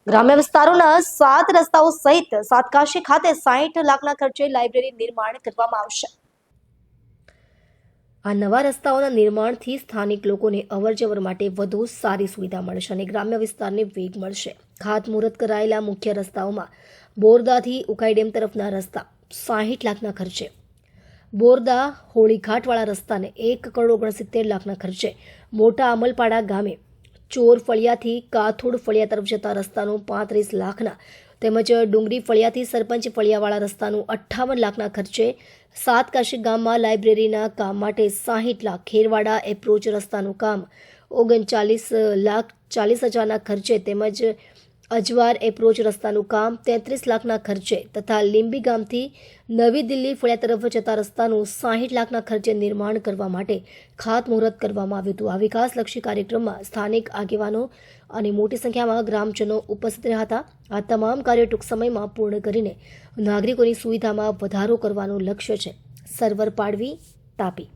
ગ્રામ્ય વિસ્તારોના 7 રસ્તાઓ સહિત સાતકાશી ખાતે 60 લાખના ખર્ચે લાઇબ્રેરી નિર્માણ કરવામાં આવશે। આ નવા રસ્તાઓના નિર્માણથી સ્થાનિક લોકોને અવરજવર માટે વધુ સારી સુવિધા મળશે અને ગ્રામ્ય વિસ્તારને વેગ મળશે। ખાતમુહૂર્ત કરાયેલા મુખ્ય રસ્તાઓમાં બોરદાથી ઉકાઈ ડેમ તરફના રસ્તા 60 લાખના ખર્ચે, બોરદા હોળીઘાટવાળા રસ્તાને 1,69 લાખના ખર્ચે, મોટા અમલપાડા ગામે ચોર ફળિયાથી કાથોડ ફળિયા તરફ જતા રસ્તાનું 35 લાખના તેમજ ડુંગરી ફળિયાથી સરપંચ ફળિયાવાળા રસ્તાનું 58 લાખના ખર્ચે, સાતકાશી ગામમાં લાઇબ્રેરીના કામ માટે 60 લાખ, ખેરવાડા એપ્રોચ રસ્તાનું કામ 39,40,000ના ખર્ચે તેમજ અજવાર એપ્રોચ રસ્તાનું કામ 33 લાખના ખર્ચે તથા લીંબી ગામથી નવી દિલ્હી ફળિયા તરફ જતા રસ્તાનું 60 લાખના ખર્ચે નિર્માણ કરવા માટે ખાતમુહૂર્ત કરવામાં આવ્યું હતું। આ વિકાસલક્ષી કાર્યક્રમમાં સ્થાનિક આગેવાનો અને મોટી સંખ્યામાં ગ્રામજનો ઉપસ્થિત રહ્યા હતા। આ તમામ કાર્યો ટૂંક સમયમાં પૂર્ણ કરીને નાગરિકોની સુવિધામાં વધારો કરવાનું લક્ષ્ય છે। સર્વર પાડવી, તાપી।